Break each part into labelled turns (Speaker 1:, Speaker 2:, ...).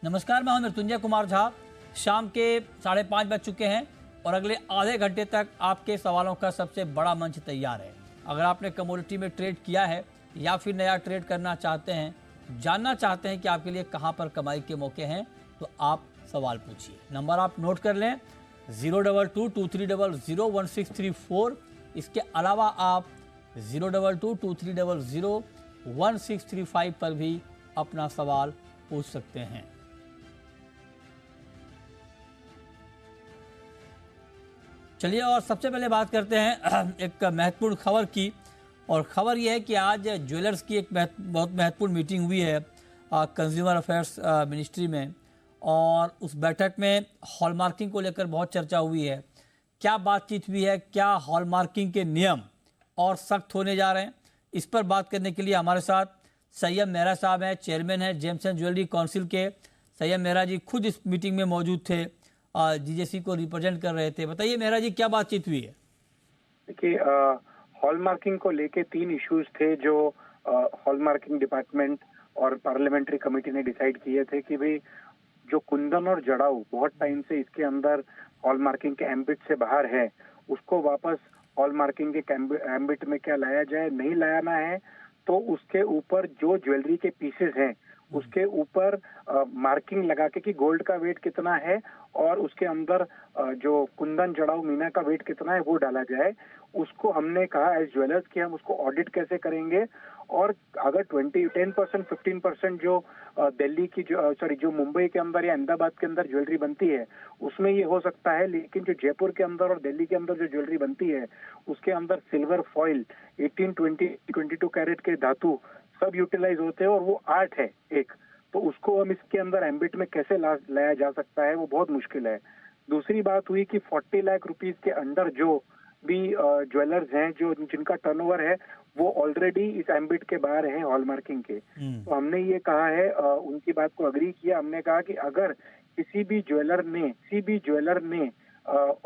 Speaker 1: नमस्कार, मैं हूं मृत्युंजय कुमार झा। शाम के 5:30 बज चुके हैं और अगले आधे घंटे तक आपके सवालों का सबसे बड़ा मंच तैयार है। अगर आपने कमोडिटी में ट्रेड किया है या फिर नया ट्रेड करना चाहते हैं, जानना चाहते हैं कि आपके लिए कहां पर कमाई के मौके हैं, तो आप सवाल पूछिए। नंबर आप नोट कर लें 02223001634। इसके अलावा आप 02223001635 पर भी अपना सवाल पूछ सकते हैं। चलिए और सबसे पहले बात करते हैं एक महत्वपूर्ण खबर की, और खबर यह है कि आज ज्वेलर्स की एक बहुत महत्वपूर्ण मीटिंग हुई है कंज्यूमर अफेयर्स मिनिस्ट्री में, और उस बैठक में हॉलमार्किंग को लेकर बहुत चर्चा हुई है। क्या बातचीत हुई है, क्या हॉलमार्किंग के नियम और सख्त होने जा रहे हैं, इस पर बात करने के लिए हमारे साथ सैयद मेहरा साहब हैं, चेयरमैन हैं जेम्स एंड ज्वेलरी काउंसिल के। सैयद मेहरा जी खुद इस मीटिंग में मौजूद थे, जीजेसी को रिप्रेजेंट कर रहे थे। बताइए मेहरा जी, क्या बातचीत हुई है?
Speaker 2: देखिए, हॉलमार्किंग को लेके 3 इश्यूज थे जो हॉलमार्किंग डिपार्टमेंट और पार्लियामेंट्री कमेटी ने डिसाइड किए थे कि भाई जो कुंदन और जड़ाऊ बहुत टाइम से इसके अंदर हॉलमार्किंग के एम्बिट से बाहर है, उसको वापस हॉलमार्किंग के एम्बिट में क्या लाया जाए, नहीं लाना है तो उसके ऊपर जो ज्वेलरी के पीसेस हैं उसके ऊपर मार्किंग लगा के कि गोल्ड का वेट कितना है और उसके अंदर जो कुंदन जड़ाऊ मीना का वेट कितना है वो डाला जाए। उसको हमने कहा एज ज्वेलर्स कि हम उसको ऑडिट कैसे करेंगे, और अगर 10% 15% जो दिल्ली की जो मुंबई के अंदर या अहमदाबाद के अंदर ज्वेलरी बनती है उसमें ये हो सकता है, लेकिन जो जयपुर के अंदर और दिल्ली के अंदर जो ज्वेलरी बनती है उसके अंदर सिल्वर फॉइल 18, 20, 22 कैरेट के धातु सब यूटिलाइज होते हैं और वो आर्ट है एक, तो उसको हम इसके अंदर एम्बिट में कैसे लाया जा सकता है, वो बहुत मुश्किल है। दूसरी बात हुई कि 40 लाख रुपीस के अंडर जो भी ज्वेलर्स हैं जो जिनका टर्नओवर है वो ऑलरेडी इस एम्बिट के बाहर है हॉलमार्किंग के। तो हमने ये कहा है, उनकी बात को अग्री किया। हमने कहा कि अगर किसी भी ज्वेलर ने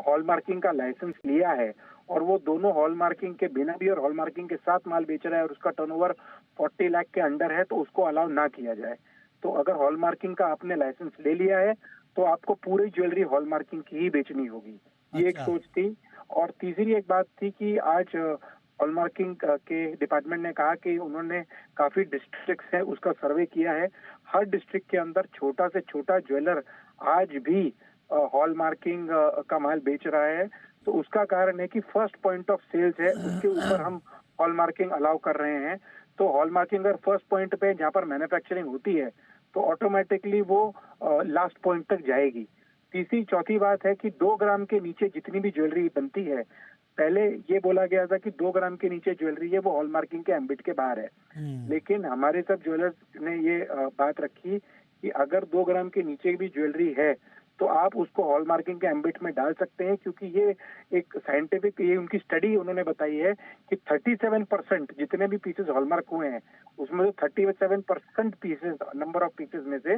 Speaker 2: हॉलमार्किंग का लाइसेंस लिया है और वो दोनों हॉलमार्किंग के बिना भी और हॉलमार्किंग के साथ माल बेच रहा है और उसका टर्नओवर 40 लाख के अंडर है तो उसको अलाउ ना किया जाए। तो अगर हॉलमार्किंग का आपने लाइसेंस ले लिया है तो आपको पूरी ज्वेलरी हॉलमार्किंग की ही बेचनी होगी। ये एक सोच थी। और तीसरी एक बात थी कि आज हॉलमार्किंग के डिपार्टमेंट ने कहा कि उन्होंने काफी डिस्ट्रिक्ट्स हैं उसका सर्वे किया है। हर डिस्ट्रिक्ट के अंदर छोटा से छोटा ज्वेलर आज भी हॉलमार्किंग का माल बेच रहा है। तो उसका कारण है कि फर्स्ट पॉइंट ऑफ सेल्स है उसके ऊपर हम हॉलमार्किंग अलाउ कर रहे हैं। तो हॉलमार्किंग अगर फर्स्ट पॉइंट पे जहाँ पर मैन्युफैक्चरिंग होती है तो ऑटोमेटिकली वो लास्ट पॉइंट तक जाएगी। चौथी बात है कि 2 ग्राम के नीचे जितनी भी ज्वेलरी बनती है, पहले ये बोला गया था कि 2 ग्राम के नीचे ज्वेलरी है वो हॉलमार्किंग के एम्बिट के बाहर है, लेकिन हमारे सब ज्वेलर्स ने ये बात रखी कि अगर 2 ग्राम के नीचे भी ज्वेलरी है तो आप उसको हॉलमार्किंग के एम्बिट में डाल सकते हैं, क्योंकि ये एक साइंटिफिक, ये उनकी स्टडी उन्होंने बताई है कि 37% जितने भी पीसेस हॉलमार्क हुए हैं उसमें 37% पीसेस, नंबर ऑफ पीसेस में से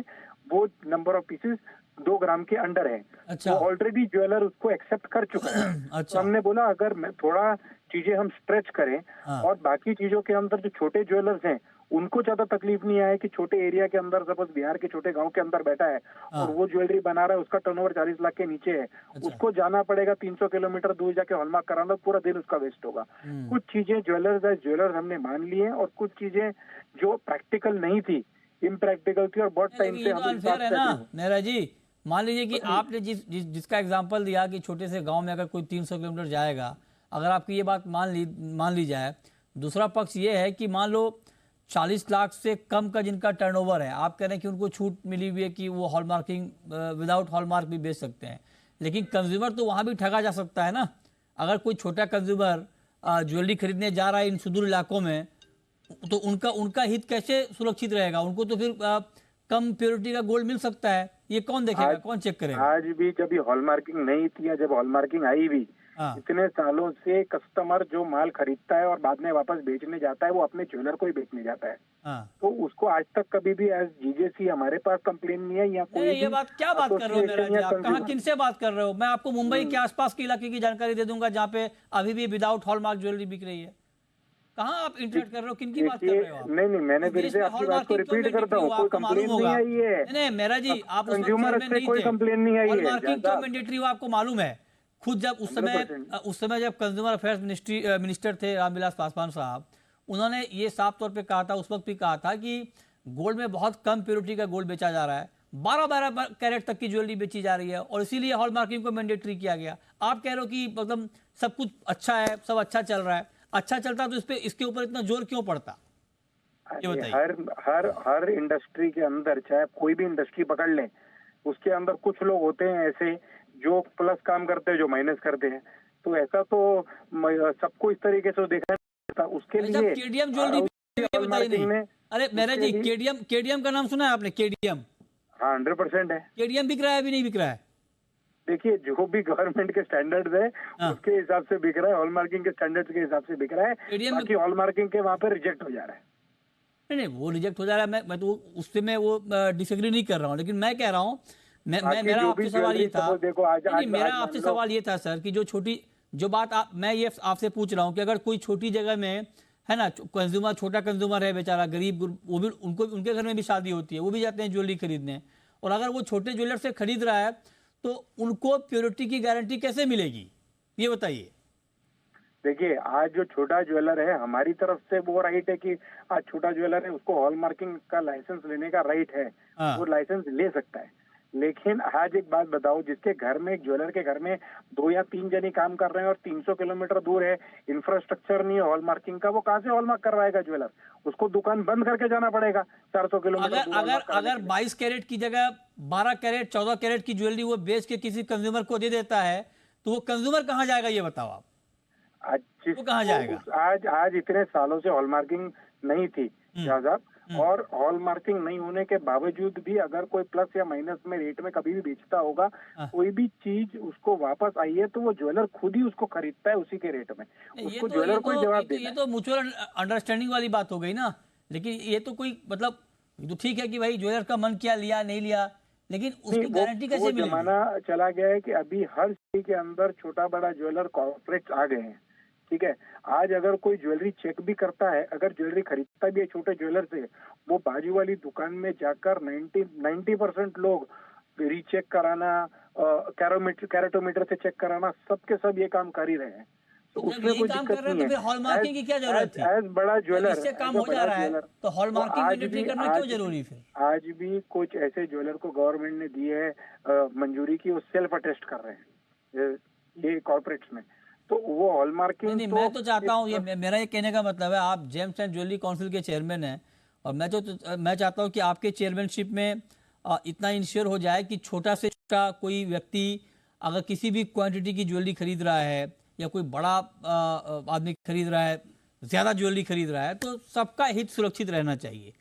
Speaker 2: वो नंबर ऑफ पीसेस 2 ग्राम के अंडर है।
Speaker 1: अच्छा।
Speaker 2: तो ऑलरेडी ज्वेलर उसको एक्सेप्ट कर चुका है।
Speaker 1: अच्छा।
Speaker 2: तो हमने बोला अगर थोड़ा चीजें हम स्ट्रेच करें और बाकी चीजों के अंदर जो छोटे ज्वेलर्स हैं उनको ज्यादा तकलीफ नहीं आए कि छोटे एरिया के अंदर, सपोज बिहार के छोटे गांव के अंदर बैठा है और वो ज्वेलरी बना रहा है, उसका टर्नओवर 40 लाख के नीचे है, उसको जाना पड़ेगा 300 किलोमीटर दूर जाके हॉलमार्क कराना, पूरा दिन उसका वेस्ट होगा। कुछ चीजें ज्वेलर्स हमने मान ली हैं और कुछ चीजें जो प्रैक्टिकल नहीं थी, इम्प्रैक्टिकल थी और बहुत टाइम से हम
Speaker 1: है ना मेहरा जी। मान लीजिए कि आपने जिसका एग्जाम्पल दिया कि छोटे से गांव में अगर कोई 300 किलोमीटर जाएगा, अगर आपकी ये बात मान ली जाए, दूसरा पक्ष ये है कि मान लो 40 लाख से कम का जिनका टर्नओवर है, आप कह रहे हैं कि उनको छूट मिली हुई है कि वो हॉलमार्किंग विदाउट हॉलमार्क भी बेच सकते हैं, लेकिन कंज्यूमर तो वहां भी ठगा जा सकता है ना। अगर कोई छोटा कंज्यूमर ज्वेलरी खरीदने जा रहा है इन सुदूर इलाकों में, तो उनका हित कैसे सुरक्षित रहेगा? उनको तो फिर कम प्योरिटी का गोल्ड मिल सकता है, ये कौन देखेगा, कौन चेक करेगा?
Speaker 2: आज भी जब ये हॉलमार्किंग नहीं थी या जब हॉलमार्किंग आई भी, इतने सालों से कस्टमर जो माल खरीदता है और बाद में वापस बेचने जाता है वो अपने ज्वेलर को ही बेचने जाता है। तो उसको आज तक कभी भी एज जीजेसी हमारे पास कंप्लेन नहीं है या कोई
Speaker 1: ये बात क्या बात कर रहे हो मेरा जी? आप कहाँ किनसे बात कर रहे हो? मैं आपको मुंबई के आसपास के इलाके की जानकारी दे दूंगा जहाँ पे अभी भी विदाउट हॉलमार्क ज्वेलरी बिक रही है। कहाँ आप इंटरेक्ट कर रहे हो, किनकी बात कर
Speaker 2: देखिए,
Speaker 1: रहे हो आप?
Speaker 2: नहीं मैंने
Speaker 1: इस
Speaker 2: फिर
Speaker 1: देश
Speaker 2: से
Speaker 1: में
Speaker 2: आपकी बात को
Speaker 1: हॉलमार्किंग
Speaker 2: रिपीट
Speaker 1: क्यों
Speaker 2: करता
Speaker 1: मैंडेटरी
Speaker 2: हूँ,
Speaker 1: हुआ
Speaker 2: कोई
Speaker 1: आपको मालूम
Speaker 2: कंप्लेन नहीं
Speaker 1: होगा।
Speaker 2: आई है।
Speaker 1: नहीं मेरा जी, आप उस वक्त
Speaker 2: कंज्यूमर
Speaker 1: चेयरमैन
Speaker 2: से
Speaker 1: नहीं
Speaker 2: कोई
Speaker 1: थे।
Speaker 2: कंप्लेन नहीं आई है
Speaker 1: हॉलमार्किंग क्यों
Speaker 2: ज्यादा।
Speaker 1: मैंडेटरी हुआ आपको मालूम है? खुद जब
Speaker 2: हंड्रेड परसेंट
Speaker 1: उस समय जब कंज्यूमर अफेयर्स मिनिस्टर थे रामविलास पासवान साहब, उन्होंने ये साफ तौर पे कहा था, उस वक्त भी कहा था कि गोल्ड में बहुत कम प्योरिटी का गोल्ड बेचा जा रहा है, 12-12 कैरेट तक की ज्वेलरी बेची जा रही है, और इसीलिए हॉलमार्किंग को मैंडेटरी किया गया। आप कह रहे हो कि मतलब सब कुछ अच्छा है, सब अच्छा चल रहा है। अच्छा चलता तो इसके ऊपर इतना जोर क्यों पड़ता, ये
Speaker 2: अरे
Speaker 1: बताइए।
Speaker 2: हर इंडस्ट्री के अंदर, चाहे कोई भी इंडस्ट्री पकड़ लें, उसके अंदर कुछ लोग होते हैं ऐसे जो प्लस काम करते हैं, जो माइनस करते हैं। तो ऐसा तो सबको इस तरीके से देखा नहीं जाता। उसके
Speaker 1: भाई साहब
Speaker 2: लिए
Speaker 1: केडीएम ज्वेलरी भी, ये
Speaker 2: हॉल
Speaker 1: बताइए नहीं।
Speaker 2: मार्किंग ने
Speaker 1: अरे मेरा
Speaker 2: उसके
Speaker 1: जी,
Speaker 2: लिए
Speaker 1: केडीएम का नाम सुना है आपने? केडीएम,
Speaker 2: हाँ 100% है।
Speaker 1: केडीएम बिक रहा है अभी नहीं बिक रहा है?
Speaker 2: देखिए, जो भी गवर्नमेंट के स्टैंडर्ड्स है
Speaker 1: हाँ,
Speaker 2: उसके हिसाब से बिक रहा है, हॉल मार्किंग के स्टैंडर्ड्स के हिसाब से बिक रहा है।
Speaker 1: केडीएम में
Speaker 2: बाकी हॉल मार्किंग के वहां पे रिजेक्ट हो जा रहा है।
Speaker 1: नहीं नहीं, वो रिजेक्ट हो जा रहा है, मैं तो उससे मैं वो डिसएग्री नहीं कर रहा हूँ, लेकिन मैं कह रहा हूँ, मैं
Speaker 2: बाकी
Speaker 1: मेरा
Speaker 2: जो भी
Speaker 1: आपसे सवाल ये
Speaker 2: ज्वेलरी,
Speaker 1: था।
Speaker 2: सपोज देखो आज
Speaker 1: नहीं नहीं,
Speaker 2: आज
Speaker 1: मेरा
Speaker 2: आज मान
Speaker 1: आपसे
Speaker 2: लो,
Speaker 1: सवाल ये था सर कि जो छोटी, जो बात आप, मैं ये आपसे पूछ रहा हूँ कि अगर कोई छोटी जगह में है ना, कंज्यूमर, छोटा कंज्यूमर है बेचारा, गरीब वो भी, उनको, उनके घर में भी शादी होती है, वो भी जाते हैं ज्वेलरी खरीदने, और अगर वो छोटे ज्वेलर से खरीद रहा है तो उनको प्योरिटी की गारंटी कैसे मिलेगी, ये बताइए।
Speaker 2: देखिए आज जो छोटा ज्वेलर है, हमारी तरफ से वो राइट है कि आज छोटा ज्वेलर है उसको हॉल मार्किंग का लाइसेंस लेने का राइट है, वो
Speaker 1: हाँ,
Speaker 2: लाइसेंस ले सकता है। लेकिन आज एक बात बताओ, जिसके घर में, एक ज्वेलर के घर में 2 या 3 जने काम कर रहे हैं और 300 किलोमीटर दूर है, इंफ्रास्ट्रक्चर नहीं है हॉल मार्किंग का, वो कहाँ से हॉल मार्क करवाएगा ज्वेलर? उसको दुकान बंद करके जाना पड़ेगा 400 किलोमीटर
Speaker 1: अगर
Speaker 2: दूर हॉल
Speaker 1: अगर
Speaker 2: मार्क कराने
Speaker 1: अगर
Speaker 2: के लिए।
Speaker 1: 22 कैरेट की जगह 12 कैरेट, 14 कैरेट की ज्वेलरी वो बेच के किसी कंज्यूमर को दे देता है, तो वो कंज्यूमर कहाँ जाएगा, ये बताओ आप,
Speaker 2: आज
Speaker 1: वो कहाँ जाएगा?
Speaker 2: आज आज इतने सालों से हॉल मार्किंग नहीं थी
Speaker 1: हम्म,
Speaker 2: शाहजाद,
Speaker 1: हम्म।
Speaker 2: और हॉल मार्किंग नहीं होने के बावजूद भी अगर कोई प्लस या माइनस में रेट में कभी भी बेचता होगा,
Speaker 1: हाँ,
Speaker 2: कोई भी चीज उसको वापस आई है, तो वो ज्वेलर खुद ही उसको खरीदता है उसी के रेट में।
Speaker 1: नहीं,
Speaker 2: उसको ज्वेलर को ही जवाब देना
Speaker 1: ये
Speaker 2: है।
Speaker 1: तो म्यूचुअल अंडरस्टैंडिंग वाली बात हो गई ना। लेकिन ये तो कोई मतलब, ये तो ठीक है कि भाई ज्वेलर का मन किया लिया, नहीं लिया, लेकिन
Speaker 2: नहीं,
Speaker 1: उसकी गारंटी
Speaker 2: वो
Speaker 1: कैसे मिलेगी?
Speaker 2: जमाना चला गया है कि अभी हर सिटी के अंदर छोटा बड़ा ज्वेलर कॉर्पोरेट्स आ गए हैं। ठीक है, आज अगर कोई ज्वेलरी चेक भी करता है, अगर ज्वेलरी खरीदता भी है छोटे ज्वेलर से, वो बाजू वाली दुकान में जाकर 90% लोग रीचेक कराना, कैरेटोमीटर से चेक कराना, सबके सब ये काम कर ही रहे हैं। तो
Speaker 1: तो जब
Speaker 2: उसमें
Speaker 1: यही
Speaker 2: कोई
Speaker 1: काम
Speaker 2: दिक्कत
Speaker 1: कर रहे हैं
Speaker 2: नहीं
Speaker 1: तो
Speaker 2: है।
Speaker 1: फिर
Speaker 2: एज
Speaker 1: हॉलमार्किंग की क्या जरूरत
Speaker 2: एज
Speaker 1: थी?
Speaker 2: एज बड़ा
Speaker 1: जब
Speaker 2: ज्वेलर,
Speaker 1: इससे काम
Speaker 2: एज
Speaker 1: हो
Speaker 2: अ
Speaker 1: जा
Speaker 2: बड़ा
Speaker 1: रहा है
Speaker 2: ज्वेलर,
Speaker 1: तो
Speaker 2: तो
Speaker 1: हॉलमार्किंग मैंडेटरी करना क्यों जरूरी फिर?
Speaker 2: आज भी कुछ ऐसे ज्वेलर को गवर्नमेंट ने दी है मंजूरी की, वो सेल्फ अटेस्ट कर रहे हैं ये कॉर्पोरेट्स में। तो वो
Speaker 1: नहीं
Speaker 2: हॉलमार्किंग
Speaker 1: नहीं,
Speaker 2: तो
Speaker 1: मैं तो चाहता हूँ, ये
Speaker 2: एक,
Speaker 1: मेरा ये कहने का मतलब है, आप जेम्स एंड ज्वेलरी काउंसिल के चेयरमैन हैं, और मैं चाहता हूँ कि आपके चेयरमैनशिप में इतना इंश्योर हो जाए कि छोटा से छोटा कोई व्यक्ति अगर किसी भी क्वांटिटी की ज्वेलरी खरीद रहा है, या कोई बड़ा आदमी खरीद रहा है, ज़्यादा ज्वेलरी खरीद रहा है, तो सबका हित सुरक्षित रहना चाहिए,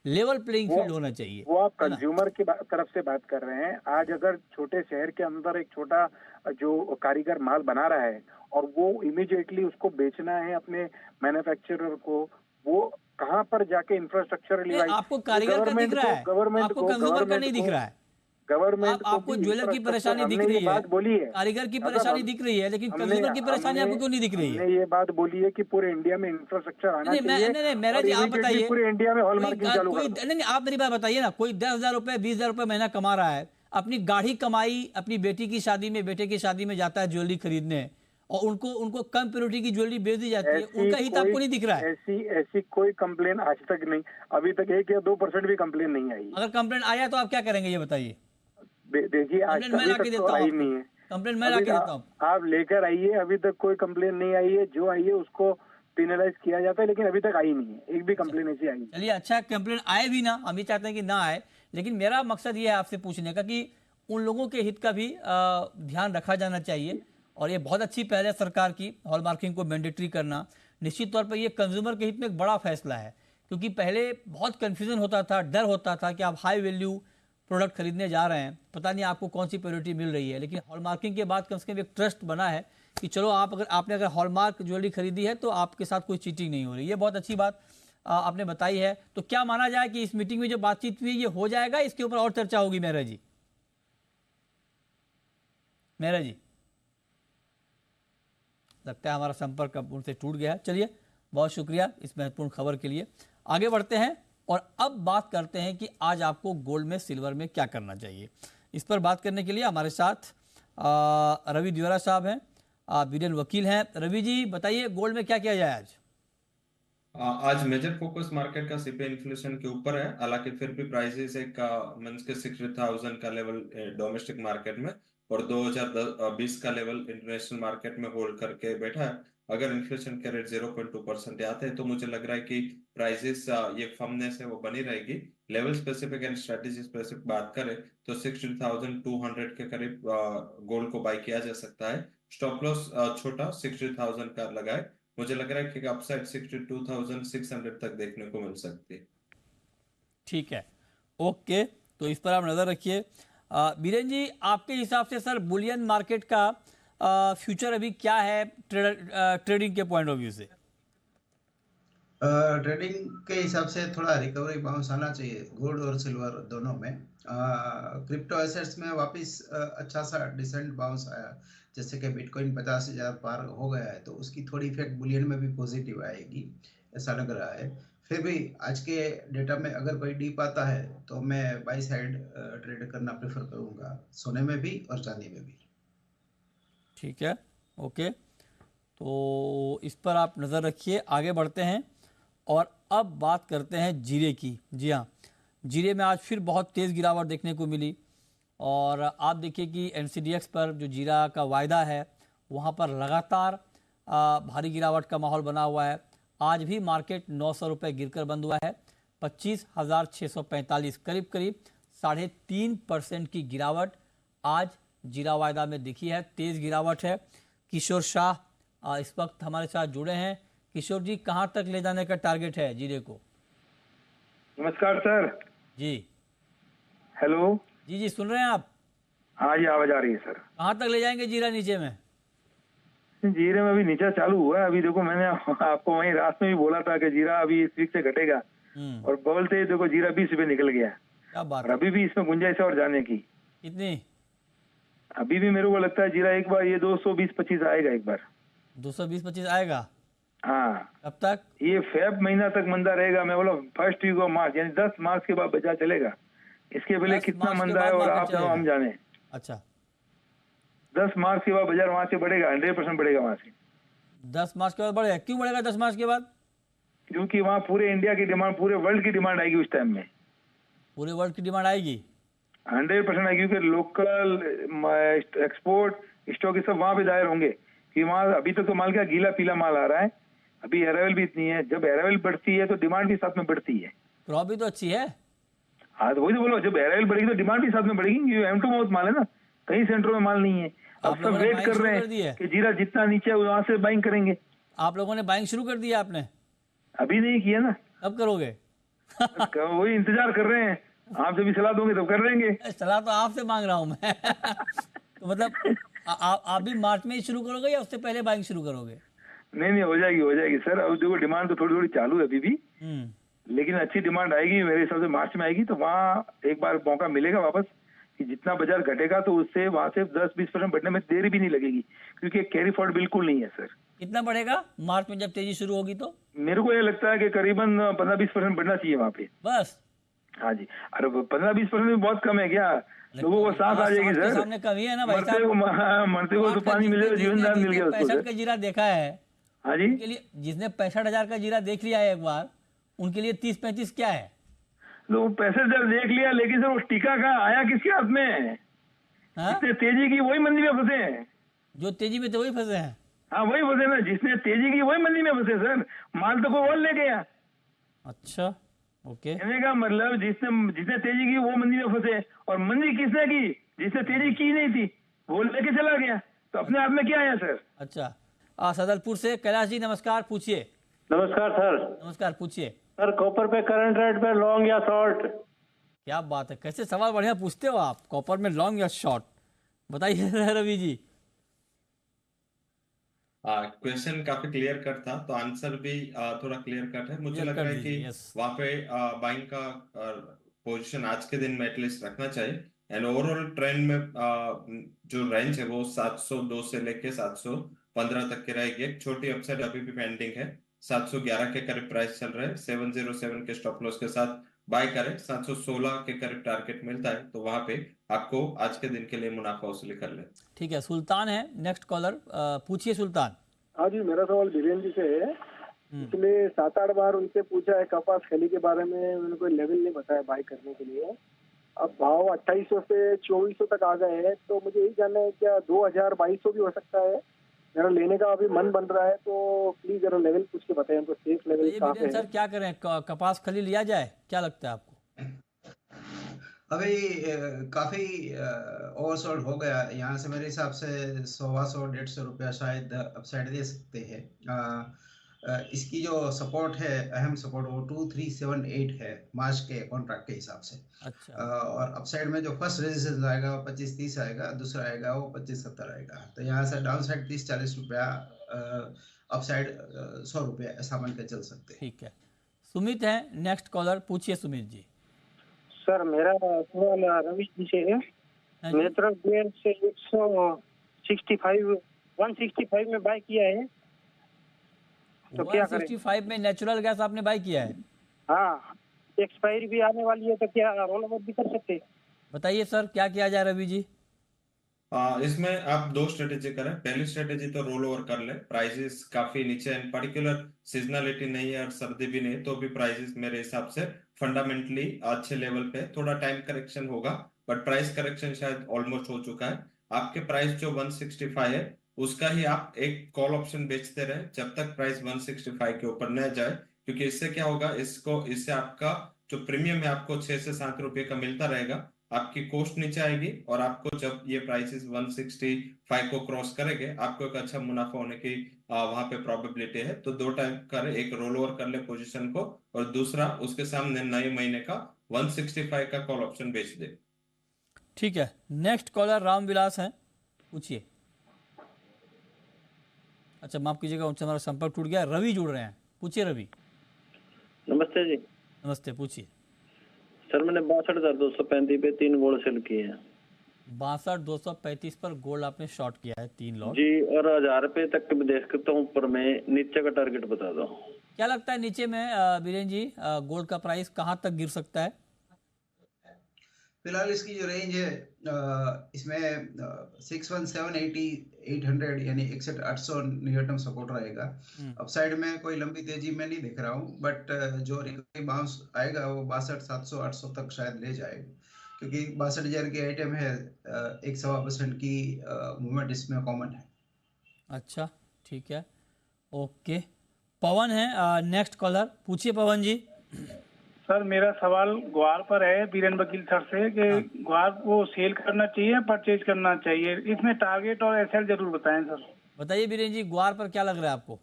Speaker 1: लेवल प्लेइंग
Speaker 2: वो
Speaker 1: फील्ड होना चाहिए,
Speaker 2: वो आप
Speaker 1: है ना?
Speaker 2: कंज्यूमर की तरफ से बात कर रहे हैं। आज अगर छोटे शहर के अंदर एक छोटा जो कारीगर माल बना रहा है और वो इमीडिएटली उसको बेचना है अपने मैन्युफैक्चरर को, वो कहाँ पर जाके इंफ्रास्ट्रक्चर
Speaker 1: नहीं,
Speaker 2: रिवाइज,
Speaker 1: आपको कारीगर का दिख रहा है, आपको कंज्यूमर का नहीं दिख रहा है। आपको
Speaker 2: भी
Speaker 1: ज्वेलर की
Speaker 2: इंफ्रास्ट्रक्चर,
Speaker 1: परेशानी दिख
Speaker 2: हमने ये
Speaker 1: रही है,
Speaker 2: बात बोली है
Speaker 1: कारीगर की
Speaker 2: दादा,
Speaker 1: परेशानी दिख रही है, लेकिन
Speaker 2: हमने
Speaker 1: कंज्यूमर की परेशानी
Speaker 2: हमने
Speaker 1: आपको क्यों नहीं दिख रही है?
Speaker 2: हमने ये बात बोली है कि पूरे इंडिया में इंफ्रास्ट्रक्चर आना
Speaker 1: नहीं नहीं,
Speaker 2: चाहिए,
Speaker 1: नहीं नहीं, मेरा
Speaker 2: और
Speaker 1: जी आप
Speaker 2: इमीडिएटली
Speaker 1: बताइए,
Speaker 2: पूरे इंडिया में हॉल
Speaker 1: कोई
Speaker 2: मार्किंग चालू
Speaker 1: कोई
Speaker 2: कर दो।
Speaker 1: नहीं नहीं, आप मेरी बात बताइए ना, कोई 10,000 रुपए 20,000 रुपए महीना कमा रहा है, अपनी गाढ़ी कमाई अपनी बेटी की शादी में, बेटे की शादी में जाता है ज्वेलरी खरीदने, और उनको उनको कम प्योरिटी की ज्वेलरी बेच दी जाती है,
Speaker 2: ऐसी
Speaker 1: उनका हित
Speaker 2: कोई
Speaker 1: आपको नहीं दिख रहा है।
Speaker 2: ऐसी कोई कंप्लेन आज तक नहीं, अभी तक 1 या 2% भी कंप्लेन नहीं आई है।
Speaker 1: अगर कंप्लेंट आया तो आप क्या करेंगे, ये बताइए।
Speaker 2: देखिए आज
Speaker 1: कंप्लेंट मैं
Speaker 2: अभी
Speaker 1: ला
Speaker 2: तक
Speaker 1: के
Speaker 2: तो
Speaker 1: देता हूँ
Speaker 2: आई
Speaker 1: आपको,
Speaker 2: नहीं है।
Speaker 1: कंप्लेंट मैं ला
Speaker 2: अभी
Speaker 1: के देता हूँ।
Speaker 2: आप लेकर आइए, अभी तक कोई कंप्लेन नहीं आई है। जो आई है उसको पेनलाइज किया जाता है, लेकिन अभी तक आई नहीं है, एक भी कंप्लेन ऐसी आई नहीं।
Speaker 1: चलिए, अच्छा, कंप्लेंट आए भी ना, हम भी चाहते हैं कि ना आए, लेकिन मेरा मकसद ये है आपसे पूछने का कि उन लोगों के हित का भी ध्यान रखा जाना चाहिए, और ये बहुत अच्छी पहल है सरकार की, हॉलमार्किंग को मैंडेटरी करना। निश्चित तौर पर ये कंज्यूमर के हित में एक बड़ा फैसला है, क्योंकि पहले बहुत कन्फ्यूजन होता था, डर होता था कि आप हाई वैल्यू प्रोडक्ट खरीदने जा रहे हैं, पता नहीं आपको कौन सी प्योरिटी मिल रही है, लेकिन हॉलमार्किंग के बाद कम से कम एक ट्रस्ट बना है कि चलो, आपने अगर हॉलमार्क ज्वेलरी खरीदी है तो आपके साथ कोई चीटिंग नहीं हो रही। ये बहुत अच्छी बात आपने बताई है। तो क्या माना जाए कि इस मीटिंग में जो बातचीत हुई ये हो जाएगा, इसके ऊपर और चर्चा होगी? मेहरा जी, मेहरा जी, लगता है हमारा संपर्क अब उनसे टूट गया है। चलिए, बहुत शुक्रिया इस महत्वपूर्ण खबर के लिए। आगे बढ़ते हैं और अब बात करते हैं कि आज आपको गोल्ड में सिल्वर में क्या करना चाहिए। इस पर बात करने के लिए हमारे साथ रवि द्वारा साहब हैं, बीडन वकील हैं। रवि जी बताइए, गोल्ड में क्या किया जाए आज?
Speaker 3: आज मेजर फोकस मार्केट का सीपीआई इन्फ्लेशन के ऊपर है, हालांकि फिर भी प्राइसेस एक मंथ के 60,000 का लेवल डोमेस्टिक मार्केट में और 2020 का लेवल इंटरनेशनल मार्केट में होल्ड करके बैठा है। अगर इन्फ्लेशन के रेट 0.2% आते हैं तो मुझे लग रहा है कि प्राइसेस ये फर्मनेस है वो बनी रहेगी। Level specific and strategy specific बात करें तो 60,200 के करीब गोल्ड को बाय किया जा सकता है। स्टॉप लॉस छोटा 60,000 का लगाए। मुझे लग रहा है कि अपसाइड 62,600 तक देखने को मिल सकती है।
Speaker 1: ठीक है, ओके, तो इस पर आप नज़र रखिए। बीरेन जी, आपके हिसाब से सर बुलियन मार्केट का फ्यूचर अभी क्या है ट्रेडिंग के पॉइंट ऑफ व्यू से?
Speaker 4: ट्रेडिंग के हिसाब से थोड़ा रिकवरी बाउंस आना चाहिए गोल्ड और सिल्वर दोनों में। क्रिप्टो एसेट्स में वापस अच्छा सा डिसेंट बाउंस आया, जैसे कि बिटकॉइन 50,000 पार हो गया है, तो उसकी थोड़ी इफेक्ट बुलियन में भी पॉजिटिव आएगी ऐसा लग रहा है। फिर भी आज के डेटा में अगर कोई डीप आता है तो मैं बाई साइड ट्रेड करना प्रेफर करूंगा, सोने में भी और चांदी में भी।
Speaker 1: ठीक है, ओके, तो इस पर आप नज़र रखिए। आगे बढ़ते हैं और अब बात करते हैं जीरे की। जी हाँ, जीरे में आज फिर बहुत तेज़ गिरावट देखने को मिली और आप देखिए कि एनसीडीएक्स पर जो जीरा का वायदा है वहाँ पर लगातार भारी गिरावट का माहौल बना हुआ है। आज भी मार्केट 900 रुपये गिरकर बंद हुआ है, 25,645, करीब करीब 3.5% की गिरावट आज जीरा वायदा में दिखी है। तेज़ गिरावट है। किशोर शाह इस वक्त हमारे साथ जुड़े हैं। किशोर जी, कहाँ तक ले जाने का टारगेट है जीरे को?
Speaker 2: नमस्कार सर।
Speaker 1: जी
Speaker 2: हेलो।
Speaker 1: जी, सुन रहे हैं आप?
Speaker 2: हाँ जी, आवाज आ रही है सर।
Speaker 1: कहाँ तक ले जाएंगे जीरा नीचे में?
Speaker 2: जीरे में अभी नीचा चालू हुआ है। अभी देखो, मैंने आपको वहीं रात में भी बोला था कि जीरा अभी इस वीक से घटेगा और बोलते ही देखो जीरा 20 रुपये निकल गया।
Speaker 1: क्या बात
Speaker 2: और
Speaker 1: है?
Speaker 2: अभी भी इसमें गुंजाइश है और जाने की।
Speaker 1: कितनी?
Speaker 2: अभी भी मेरे को लगता है जीरा एक बार ये 220-25 आएगा एक बार।
Speaker 1: 220-25 आएगा?
Speaker 2: हाँ।
Speaker 1: कब तक?
Speaker 2: ये फेब महीना तक मंदा रहेगा। मैं बोला फर्स्ट वीक ऑफ मार्च, यानी 10 मार्च के बाद बचा चलेगा। इसके पहले
Speaker 1: 10
Speaker 2: कितना
Speaker 1: मार्च के
Speaker 2: मंदा है
Speaker 1: बाद
Speaker 2: और
Speaker 1: मार्केट
Speaker 2: आप जानो हम
Speaker 1: चलेगा?
Speaker 2: जाने।
Speaker 1: अच्छा,
Speaker 2: 10 मार्च के बाद बाजार वहां से बढ़ेगा, 100% बढ़ेगा वहां से।
Speaker 1: 10 मार्च के बाद बढ़ेगा? क्यों बढ़ेगा 10 मार्च के बाद?
Speaker 2: क्योंकि वहाँ पूरे इंडिया की डिमांड, पूरे वर्ल्ड की डिमांड आएगी उस टाइम में।
Speaker 1: पूरे वर्ल्ड की डिमांड आएगी?
Speaker 2: 100% आएगी, क्योंकि लोकल एक्सपोर्ट स्टॉक सब वहां पे दायर होंगे। कि वहाँ अभी तक तो माल क्या गीला पीला माल आ रहा है, अभी अराइवल भी इतनी है। जब अराइवल बढ़ती है तो डिमांड भी साथ में बढ़ती है।
Speaker 1: क्रॉप भी तो अच्छी है।
Speaker 2: हाँ, तो वही तो बोलो, जब अराइवल बढ़ेगी तो डिमांड भी साथ में बढ़ेगी। एम टू माउथ माल है ना, कई सेंटरों में माल नहीं है। अब
Speaker 1: आप
Speaker 2: सब
Speaker 1: लोगों ने
Speaker 2: वेट
Speaker 1: बाइंग
Speaker 2: कर
Speaker 1: शुरू
Speaker 2: रहे
Speaker 1: कर दी है?
Speaker 2: हैं कि जीरा जितना नीचे है वहां से बाइंग करेंगे।
Speaker 1: आप लोगों ने बाइंग शुरू कर दिया? आपने
Speaker 2: अभी नहीं किया ना।
Speaker 1: कब करोगे?
Speaker 2: वही इंतजार कर रहे हैं, आप जब भी सलाह दोगे तो कर लेंगे।
Speaker 1: सलाह तो आपसे मांग रहा हूं मैं। तो मतलब आप भी मार्च में ही शुरू करोगे या उससे पहले बाइंग शुरू करोगे?
Speaker 2: नहीं, हो जाएगी सर। अब देखो, डिमांड तो थोड़ी थोड़ी चालू है अभी भी, लेकिन अच्छी डिमांड आएगी मेरे हिसाब से मार्च में आएगी। तो वहाँ एक बार मौका मिलेगा वापस कि जितना बाजार घटेगा तो उससे वहां से 10-20% बढ़ने में देरी भी नहीं लगेगी, क्योंकि कैरी फॉर्वर्ड बिल्कुल नहीं है सर।
Speaker 1: कितना बढ़ेगा मार्च में जब तेजी शुरू होगी? तो
Speaker 2: मेरे को ये लगता है कि करीबन 15-20% बढ़ना चाहिए वहाँ पे।
Speaker 1: बस?
Speaker 2: हाँ जी। अरे 15-20% भी बहुत कम है क्या? लोगों को सांस आ जाएगी सर।
Speaker 1: सामने कमी है ना भाई साहब।
Speaker 2: मरते को तो पानी मिलेगा, जीवनदान मिल गया उसको।
Speaker 1: 65 का जीरा देखा है?
Speaker 2: हाँ जी।
Speaker 1: उनके लिए, जिसने 65,000 का जीरा देख लिया है एक बार, उनके लिए 30-35 क्या है?
Speaker 2: लोग 65,000 देख लिया, लेकिन सर वो टीका कहाँ आया, किसके हाथ में? जिसने तेजी की वही मंदी में फंसे हैं।
Speaker 1: जो तेजी में थे वही फंसे हैं?
Speaker 2: हाँ, वही फंसे ना, जिसने तेजी की वही मंदी में फंसे सर। माल तो कोई और ले गया।
Speaker 1: अच्छा, ओके।
Speaker 2: कहने का मतलब जिसने तेजी की वो मंदी में फंसे, और मंदी किसने की? जिसने तेजी की नहीं थी वो लेके चला गया। तो अपने हाथ में क्या है सर?
Speaker 1: अच्छा, सदलपुर से कैलाश जी नमस्कार, पूछिए।
Speaker 5: नमस्कार सर।
Speaker 1: नमस्कार, पूछिए
Speaker 5: सर, कॉपर पे करंट रेट पे लॉन्ग या शॉर्ट?
Speaker 1: क्या बात है, कैसे सवाल बढ़िया पूछते हो आप। कॉपर में लॉन्ग या शॉर्ट, बताइए रवि जी।
Speaker 3: क्वेश्चन काफी क्लियर कट था, तो आंसर भी थोड़ा क्लियर कट है। मुझे लग रहा है कि वहां पे बाइंग का पोजीशन आज के दिन में एटलीस्ट रखना चाहिए। एंड ओवरऑल ट्रेंड में जो रेंज है वो 702 से लेके 715 तक की रहेगी। एक छोटी अपसाइड अभी भी पेंडिंग है 711 के करीब प्राइस चल रहे हैं, 707 के स्टॉप लॉस के साथ बाय करें। 716 के करीब टारगेट मिलता है तो वहां पे आपको आज के दिन के लिए मुनाफा वसूली कर ले।
Speaker 1: ठीक है, सुल्तान है नेक्स्ट कॉलर, पूछिए सुल्तान।
Speaker 6: हाँ जी, मेरा सवाल बीरेन जी से है। पिछले 7-8 बार उनसे पूछा है कपास खली के बारे में, उन्होंने कोई लेवल नहीं बताया बाय करने के लिए। अब भाव 2800 से 2400 तक आ गए हैं, तो मुझे यही जानना है क्या 2000-2200 भी हो सकता है? मेरा लेने का अभी मन बन रहा है, तो प्लीज जरा लेवल पूछ के बताएं हमको, सेफ लेवल
Speaker 1: ये
Speaker 6: कहाँ पे
Speaker 1: बीरेन
Speaker 6: है?
Speaker 1: सर क्या करें, कपास खली लिया जाए, क्या लगता है आपको?
Speaker 4: अभी काफी ओवरसोल्ड हो गया। यहाँ से मेरे हिसाब से 100-150 रुपया शायद अपसाइड दे सकते हैं। इसकी जो सपोर्ट है, अहम सपोर्ट, वो 2378 है मार्च के कॉन्ट्रैक्ट के हिसाब से।
Speaker 1: अच्छा,
Speaker 4: और अपसाइड में जो फर्स्ट रेजिस्टेंस आएगा वो 2530 आएगा, दूसरा आएगा वो 2570 आएगा। तो यहाँ से डाउन साइड 30-40 रुपया, अपसाइड 100 रुपया, ऐसा मान के चल सकते हैं।
Speaker 1: ठीक है। सुमित है नेक्स्ट कॉलर, पूछिए सुमित जी।
Speaker 5: सर मेरा सवाल रवि जी से है।
Speaker 1: हाँ जी।
Speaker 5: नेचुरल गैस से 165 में बाय किया है, तो क्या करें?
Speaker 1: 165 में नेचुरल गैस आपने बाय किया है?
Speaker 5: हाँ, एक्सपायरी भी आने वाली है, तो क्या रोल ओवर भी कर सकते हैं?
Speaker 1: बताइए सर क्या किया जाए रवि जी?
Speaker 3: इसमें आप दो स्ट्रेटेजी करें। पहली स्ट्रेटेजी तो रोल ओवर कर ले, प्राइसेस काफी नीचे, इन पर्टिकुलर सीजनलिटी नहीं है और सर्दी भी नहीं, तो भी प्राइसेस मेरे हिसाब से फंडामेंटली अच्छे लेवल पे, थोड़ा टाइम करेक्शन होगा बट प्राइस करेक्शन शायद ऑलमोस्ट हो चुका है। आपके प्राइस जो 165 है उसका ही आप एक कॉल ऑप्शन बेचते रहे जब तक प्राइस 165 के ऊपर न जाए, क्योंकि इससे क्या होगा, इससे आपका जो प्रीमियम है आपको 6 से 7 रुपए का मिलता रहेगा, आपकी कॉस्ट नीचे आएगी और आपको जब ये प्राइसेस 165 को क्रॉस करेंगे आपको एक अच्छा मुनाफा होने की वहां पे प्रोबेबिलिटी है। तो दो टाइप करे, एक रोल ओवर कर ले पोजीशन को और दूसरा उसके सामने नए महीने का 165 का कॉल ऑप्शन बेच दे।
Speaker 1: ठीक है, नेक्स्ट कॉलर रामविलास हैं, पूछिए। अच्छा माफ कीजिएगा, उनसे हमारा संपर्क टूट गया। रवि जुड़ रहे हैं, पूछिए रवि।
Speaker 7: नमस्ते जी।
Speaker 1: नमस्ते, पूछिए।
Speaker 7: सर मैंने 62,235 पे 3 गोल्ड सेल किए हैं
Speaker 1: 62,235 पर गोल्ड आपने शॉर्ट किया है 3 लॉट
Speaker 7: जी, और 1000 रुपए तक भी देख सकता हूँ ऊपर में, नीचे का टारगेट बता दो।
Speaker 1: क्या लगता है नीचे में बीरेन जी गोल्ड का प्राइस कहाँ तक गिर सकता है?
Speaker 4: फिलहाल इसकी जो रेंज है, इसमें 61,780 800 यानी 61,800 नियर टर्म सपोर्ट रहेगा। अपसाइड में कोई लंबी तेजी में नहीं देख रहा हूँ, बट जो रिकवरी बाउंस आएगा वो 62,700-800 तक शायद ले जाए, क्योंकि 62,000 की आइटम है। 1.25% की मूवमेंट इसमें कॉमन है।
Speaker 1: अच्छा ठीक है, ओके। पवन है नेक्स्ट कॉलर, पूछिए पवन जी।
Speaker 5: सर मेरा सवाल ग्वार पर है बीरेन वकील सर से कि ग्वार को सेल करना चाहिए, परचेज करना चाहिए, इसमें टारगेट और एसएल जरूर बताएं सर।
Speaker 1: बताइए बीरेन जी, ग्वार पर क्या लग रहा है आपको?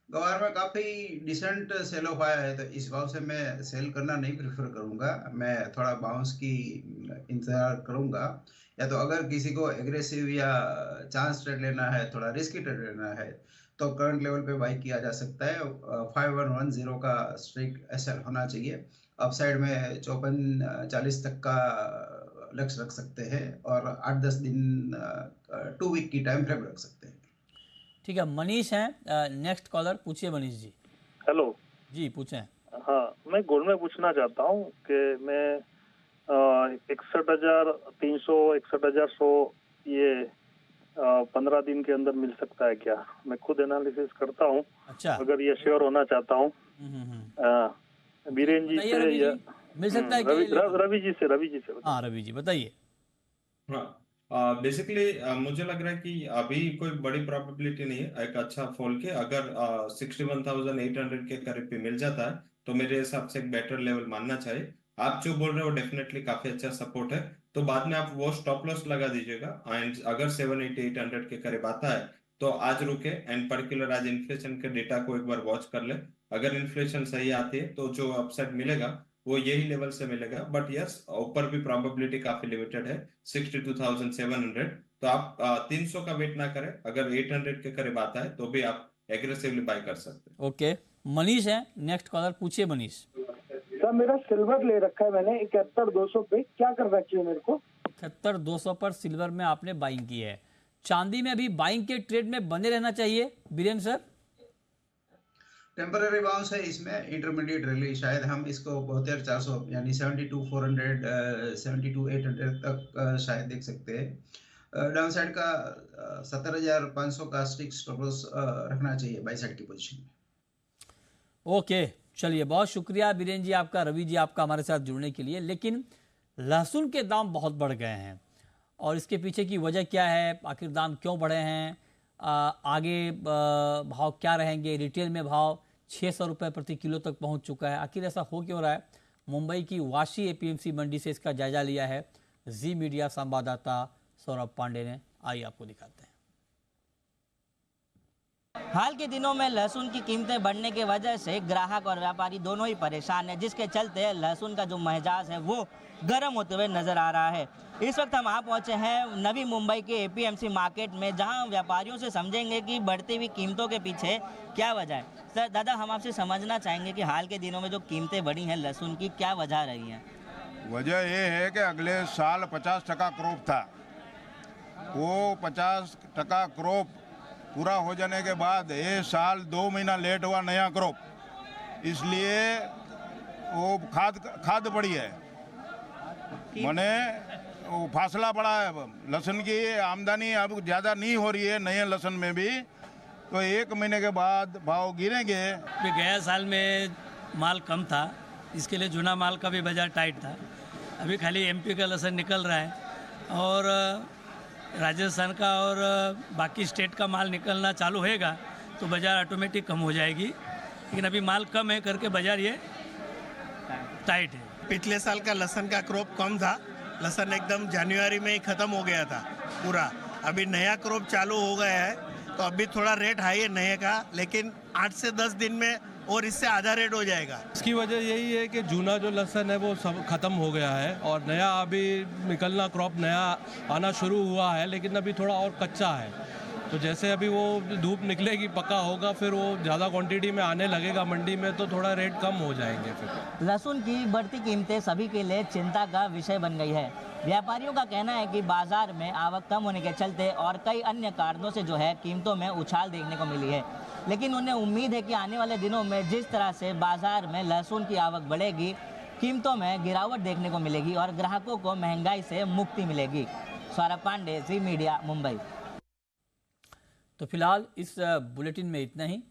Speaker 4: ग्वार में काफी डिसेंट सेल ऑफ आया है, तो इस भाव से मैं सेल करना नहीं प्रेफर करूंगा। मैं थोड़ा बाउंस की इंतजार करूंगा, या तो अगर किसी को एग्रेसिव या चांस ट्रेड लेना है, थोड़ा रिस्की ट्रेड लेना है, तो करंट लेवल पे बाई किया जा सकता है। 5110 का स्ट्रिक्ट एसएल होना चाहिए। अपसाइड में 5440 तक का लक्ष्य रख सकते हैं और 8-10 दिन 2 वीक की टाइम फ्रेम रख सकते हैं।
Speaker 1: ठीक है, मनीष हैं नेक्स्ट कॉलर, पूछिए मनीष जी।
Speaker 8: हेलो
Speaker 1: जी पूछें।
Speaker 8: हाँ, मैं गोल्ड में पूछना चाहता हूँ कि मैं 61,300 61,100 ये 15 दिन के अंदर मिल सकता है क्या? मैं खुद एनालिसिस करता हूँ।
Speaker 1: अच्छा,
Speaker 8: अगर ये श्योर होना चाहता हूँ बीरेन जी
Speaker 1: बताइए
Speaker 8: से
Speaker 1: रवि
Speaker 8: या
Speaker 1: जी, मिल सकता है क्या?
Speaker 8: रवि जी से
Speaker 1: हाँ रवि जी बताइए।
Speaker 3: हाँ, बेसिकली मुझे लग रहा है कि अभी कोई बड़ी प्रोबेबिलिटी नहीं है एक अच्छा फॉल के। अगर 61,800 के करीब भी मिल जाता है तो मेरे हिसाब से एक बेटर लेवल मानना चाहिए। आप जो बोल रहे हो डेफिनेटली काफी अच्छा सपोर्ट है, तो बाद में आप वो स्टॉप लॉस लगा दीजिएगा। एंड अगर 780-800 के करीब आता है तो आज रुके, एंड पर्टिकुलर आज इन्फ्लेशन के डेटा को एक बार वॉच कर ले। अगर इन्फ्लेशन सही आती है तो जो अपसाइड मिलेगा वो यही लेवल से मिलेगा, बट यस ऊपर भी प्रोबेबिलिटी काफी लिमिटेड है 62,700। तो आप 300 का वेट ना करें, अगर 800 के करीब आता है तो भी आप एग्रेसिवली बाय कर सकते हैं।
Speaker 1: ओके, मनीष है नेक्स्ट कॉलर, पूछिए मनीष।
Speaker 6: सर मेरा सिल्वर ले रखा है मैंने 71,200 पे, क्या करना चाहिए मेरे को?
Speaker 1: 71,200 पर सिल्वर में आपने बाइंग की है। चांदी में अभी बाइंग के ट्रेड में बने रहना चाहिए बीरेन सर?
Speaker 4: टेम्पररी बाउंस है इसमें, इंटरमीडिएट रैली शायद हम इसको 72,400 यानी 72,400 72,800 तक शायद देख सकते हैं। डाउन साइड का 70,500 का स्टिक स्टॉप लॉस रखना चाहिए बाई साइड की पोजीशन में।
Speaker 1: ओके, चलिए बहुत शुक्रिया बीरेन जी आपका, रवि जी आपका हमारे साथ जुड़ने के लिए। लेकिन लहसुन के दाम बहुत बढ़ गए हैं और इसके पीछे की वजह क्या है, आखिर दाम क्यों बढ़े हैं, आगे भाव क्या रहेंगे। रिटेल में भाव 600 रुपये प्रति किलो तक पहुंच चुका है, आखिर ऐसा हो क्यों रहा है। मुंबई की वाशी एपीएमसी मंडी से इसका जायजा लिया है जी मीडिया संवाददाता सौरभ पांडे ने। आइए आपको दिखाते हैं।
Speaker 9: हाल के दिनों में लहसुन की कीमतें बढ़ने की वजह से ग्राहक और व्यापारी दोनों ही परेशान हैं, जिसके चलते लहसुन का जो महजाज है वो गर्म होते हुए नजर आ रहा है। इस वक्त हम आप पहुंचे हैं नवी मुंबई के एपीएमसी मार्केट में, जहां व्यापारियों से समझेंगे कि बढ़ती हुई कीमतों के पीछे क्या वजह है। सर दादा, हम आपसे समझना चाहेंगे कि हाल के दिनों में जो कीमतें बढ़ी हैं लहसुन की, क्या वजह रही है।
Speaker 10: वजह ये है कि अगले साल 50% क्रॉप था, वो 50% क्रॉप पूरा हो जाने के बाद ये साल 2 महीना लेट हुआ नया क्रॉप, इसलिए वो खाद बढ़ी है, माने वो फासला बढ़ा है। लहसुन की आमदनी अब ज़्यादा नहीं हो रही है नए लहसुन में भी, तो 1 महीने के बाद भाव गिरेंगे।
Speaker 11: गया साल में माल कम था, इसके लिए जूना माल का भी बाजार टाइट था। अभी खाली एमपी का लहसुन निकल रहा है और राजस्थान का और बाकी स्टेट का माल निकलना चालू होएगा तो बाज़ार ऑटोमेटिक कम हो जाएगी, लेकिन अभी माल कम है करके बाज़ार ये टाइट है।
Speaker 12: पिछले साल का लहसुन का क्रॉप कम था, लहसुन एकदम जनवरी में ही ख़त्म हो गया था पूरा। अभी नया क्रॉप चालू हो गया है तो अभी थोड़ा रेट हाई है नए का, लेकिन 8 से 10 दिन में और इससे आधा रेट हो जाएगा।
Speaker 13: इसकी वजह यही है कि जूना जो लहसुन है वो सब ख़त्म हो गया है और नया अभी निकलना, क्रॉप नया आना शुरू हुआ है, लेकिन अभी थोड़ा और कच्चा है। तो जैसे अभी वो धूप निकलेगी, पक्का होगा, फिर वो ज़्यादा क्वांटिटी में आने लगेगा मंडी में, तो थोड़ा रेट कम हो जाएंगे। फिर
Speaker 9: लहसुन की बढ़ती कीमतें सभी के लिए चिंता का विषय बन गई है। व्यापारियों का कहना है कि बाजार में आवक कम होने के चलते और कई अन्य कारणों से जो है कीमतों में उछाल देखने को मिली है, लेकिन उन्हें उम्मीद है कि आने वाले दिनों में जिस तरह से बाजार में लहसुन की आवक बढ़ेगी, कीमतों में गिरावट देखने को मिलेगी और ग्राहकों को महंगाई से मुक्ति मिलेगी। सौरभ पांडे, जी मीडिया, मुंबई।
Speaker 1: तो फिलहाल इस बुलेटिन में इतना ही।